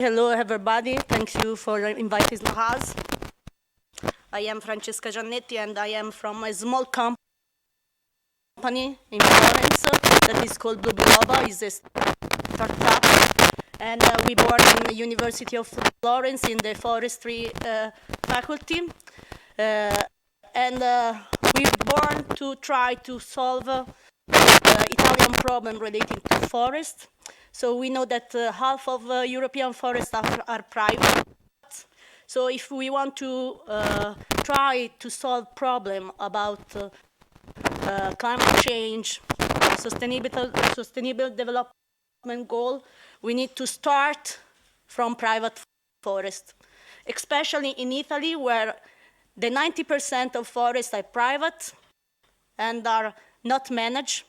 Hello, everybody. Thank you for inviting us. I am Francesca Giannetti, and I am from a small company in Florence that is called Blue Biloba. It's a startup, and we born in the University of Florence in the forestry faculty. And we born to try to solve Italian problem relating to forest. So we know that half of European forests are private. So if we want to try to solve problem about climate change, sustainable development goal, we need to start from private forest, especially in Italy, where the 90% of forests are private and are not managed.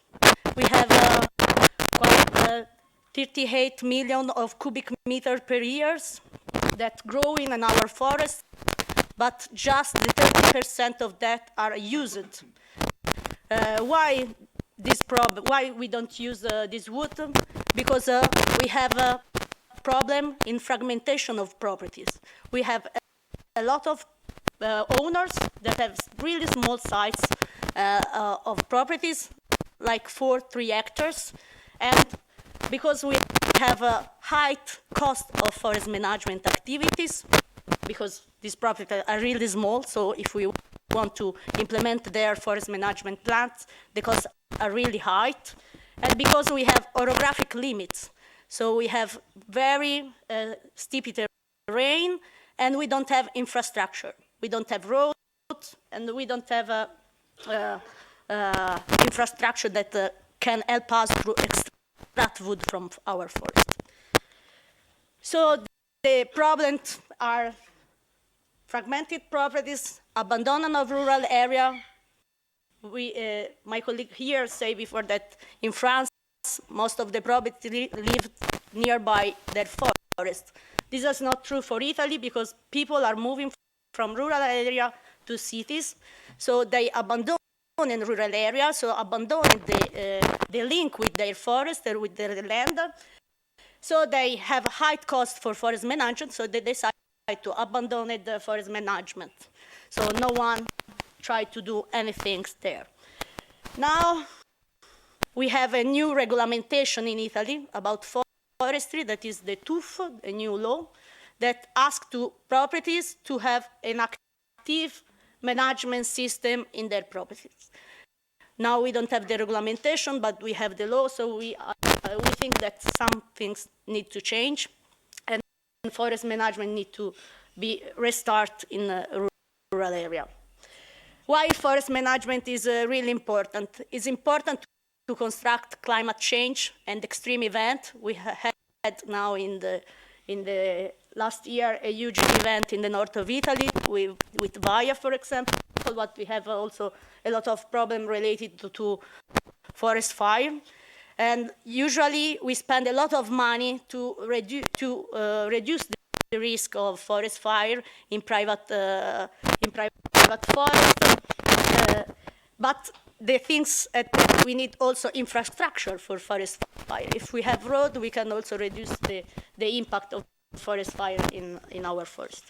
We have quite 38 million of cubic meters per year that grow in our forest, but just the 30% of that are used. Why this problem? Why we don't use this wood? Because we have a problem in fragmentation of properties. We have a lot of owners that have really small sites of properties, like 3 hectares, and because we have a high cost of forest management activities, because these properties are really small, so if we want to implement their forest management plans, the costs are really high, and because we have orographic limits, so we have very steep terrain, and we don't have infrastructure. We don't have roads, and we don't have infrastructure that can help us to extract wood from our forest. So the problems are fragmented properties, abandonment of rural area. My colleague here said before that in France, most of the property live nearby their forest. This is not true for Italy because people are moving from rural area to cities, so they abandon in rural areas, so abandon the link with their forest or with their land. So they have high cost for forest management, so they decide to abandon the forest management. So no one tried to do anything there. Now we have a new regulation in Italy about forestry, that is the TUF, a new law, that asks to properties to have an active management system in their properties. Now we don't have the regulation, but we have the law, so we think that some things need to change, and forest management need to be restart in a rural area. Why forest management is really important? It's important to construct climate change and extreme event. We had now in the last year a huge event in the north of Italy with Vaia, for example, but we have also a lot of problems related to forest fire. And usually we spend a lot of money to reduce the risk of forest fire in private forest. But the things that we need also infrastructure for forest fire. If we have road, we can also reduce the impact of forest fire in our forest.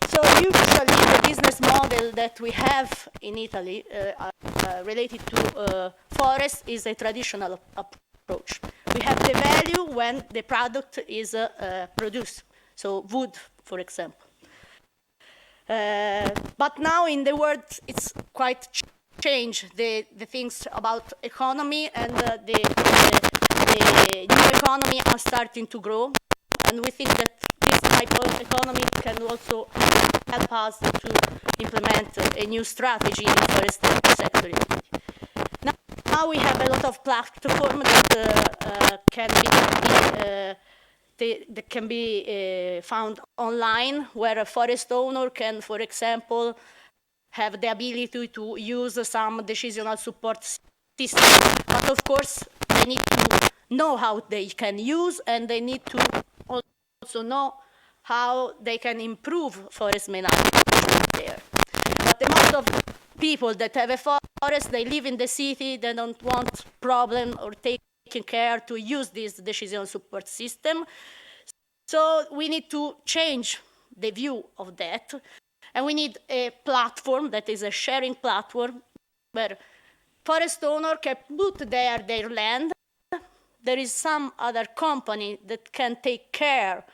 So usually the business model that we have in Italy related to forest is a traditional approach. We have the value when the product is produced, so wood, for example. But now in the world, it's quite changed, the things about economy, and the new economy are starting to grow. And we think that this type of economy can also help us to implement a new strategy in the forestry sector. Now we have a lot of platforms that can be found online, where a forest owner can, for example, have the ability to use some decisional support system. But of course, they need to know how they can use, and they need to also know how they can improve forest management there. But the most of people that have a forest, they live in the city, they don't want problem or taking care to use this decision support system. So we need to change the view of that, and we need a platform that is a sharing platform where forest owner can put there their land. There is some other company that can take care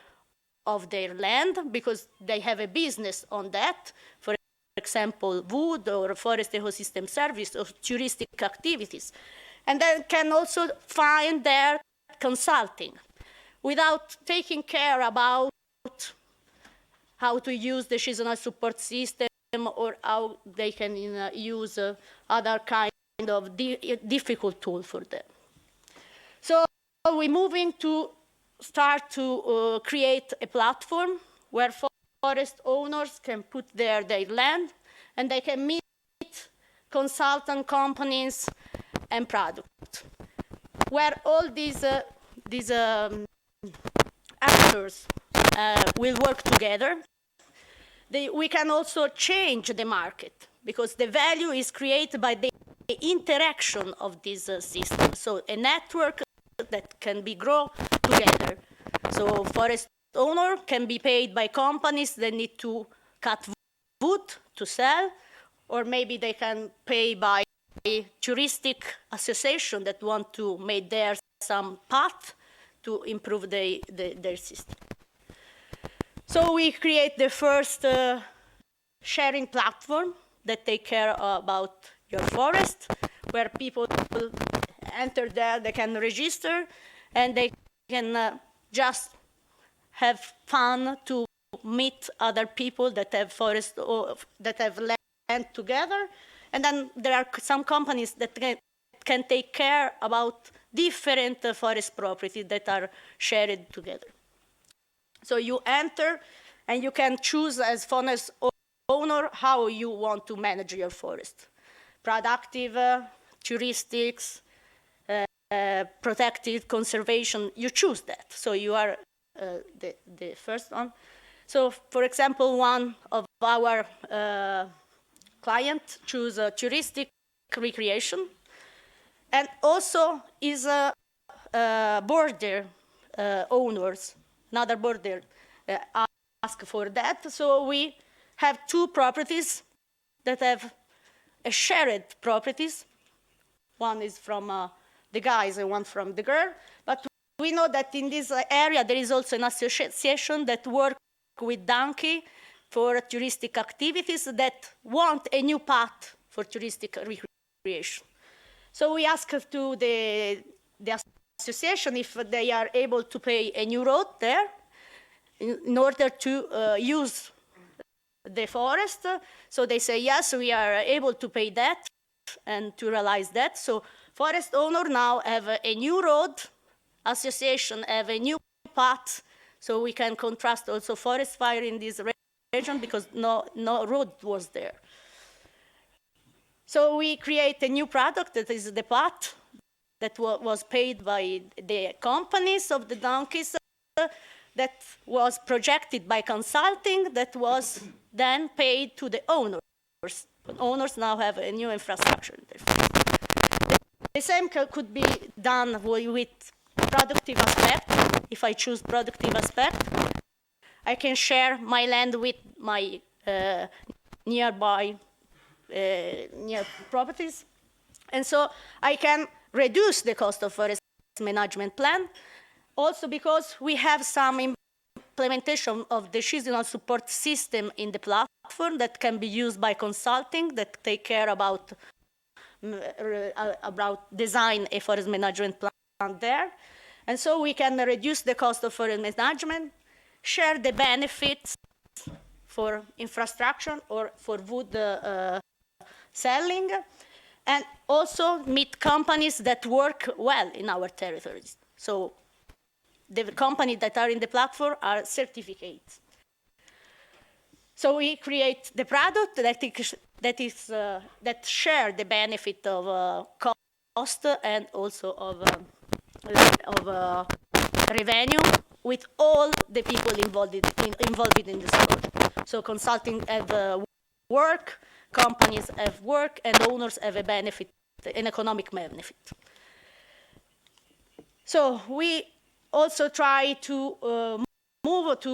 of their land because they have a business on that. For example, wood or forest ecosystem service or touristic activities. And then can also find their consulting without taking care about how to use the seasonal support system or how they can use other kind of difficult tool for them. So we're moving to start to create a platform where forest owners can put their land and they can meet consultant companies and products, where all these actors will work together. We can also change the market because the value is created by the interaction of these systems. So a network that can be grown together. So forest owner can be paid by companies that need to cut wood to sell, or maybe they can pay by a touristic association that want to make there some path to improve their system. So we create the first sharing platform that take care about your forest, where people enter there, they can register, and they can just have fun to meet other people that have forest or that have land together. And then there are some companies that can take care about different forest properties that are shared together. So you enter and you can choose as forest owner how you want to manage your forest. Productive, touristics, protected, conservation, you choose that. So you are the first one. So for example, one of our clients choose a touristic recreation, and also is a border owners, another border ask for that. So we have two properties that have a shared properties. One is from the guys and one from the girl. But we know that in this area there is also an association that works with Donkey for touristic activities that want a new path for touristic recreation. So we ask to the association if they are able to pay a new road there in order to use the forest. So they say, yes, we are able to pay that and to realize that. So forest owner now have a new road, association have a new path, so we can contrast also forest fire in this region because no road was there. So we create a new product that is the path that was paid by the companies of the donkeys, that was projected by consulting, that was then paid to the owners. Owners now have a new infrastructure. The same could be done with productive aspect. If I choose productive aspect, I can share my land with my nearby near properties. And so I can reduce the cost of forest management plan, also because we have some implementation of the seasonal support system in the platform that can be used by consulting that take care about design a forest management plan there. And so we can reduce the cost of forest management, share the benefits for infrastructure or for wood selling, and also meet companies that work well in our territories. So the companies that are in the platform are certificates. So we create the product that share the benefit of cost and also of revenue with all the people involved in the sport. So consulting have work, companies have work, and owners have a benefit, an economic benefit. So we also try to move to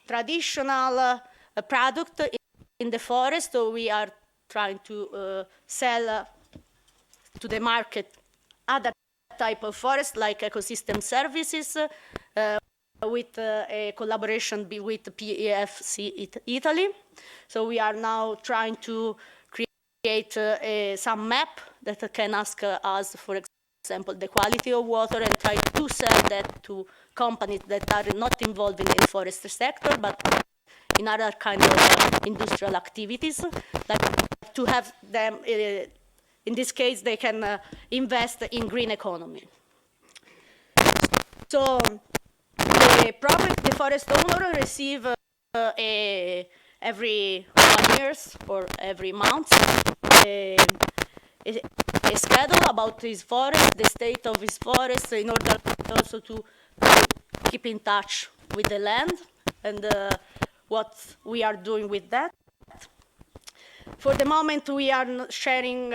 traditional product in the forest. So we are trying to sell to the market other type of forest, like ecosystem services, with a collaboration with PEFC Italy. So we are now trying to create some map that can ask us, for example, the quality of water, and try to sell that to companies that are not involved in the forest sector, but in other kind of industrial activities, like to have them, in this case, they can invest in green economy. So the forest owner receive every 1 year or every month a schedule about his forest, the state of his forest, in order also to keep in touch with the land and what we are doing with that. For the moment, we are sharing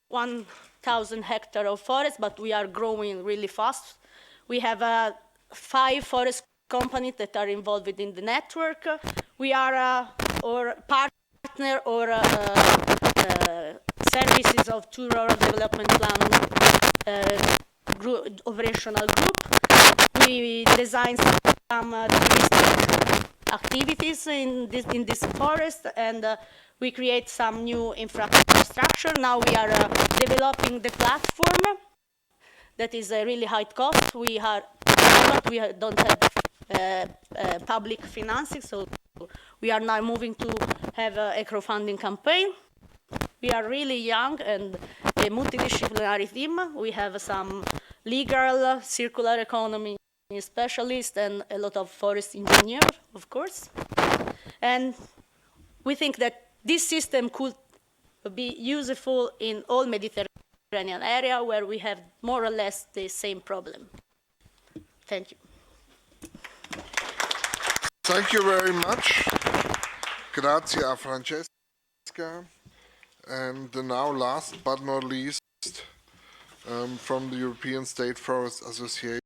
1,000 hectares of forest, but we are growing really fast. We have 5 forest companies that are involved in the network. We are or partner or services of 2 rural development plan operational group. We design some activities in this forest, and we create some new infrastructure. Now we are developing the platform. That is a really high cost. We don't have public financing, so we are now moving to have a crowdfunding campaign. We are really young and a multidisciplinary team. We have some legal, circular economy specialists, and a lot of forest engineers, of course. And we think that this system could be useful in all Mediterranean area where we have more or less the same problem. Thank you. Thank you very much. Grazie a Francesca. And now, last but not least, from the European State Forest Association.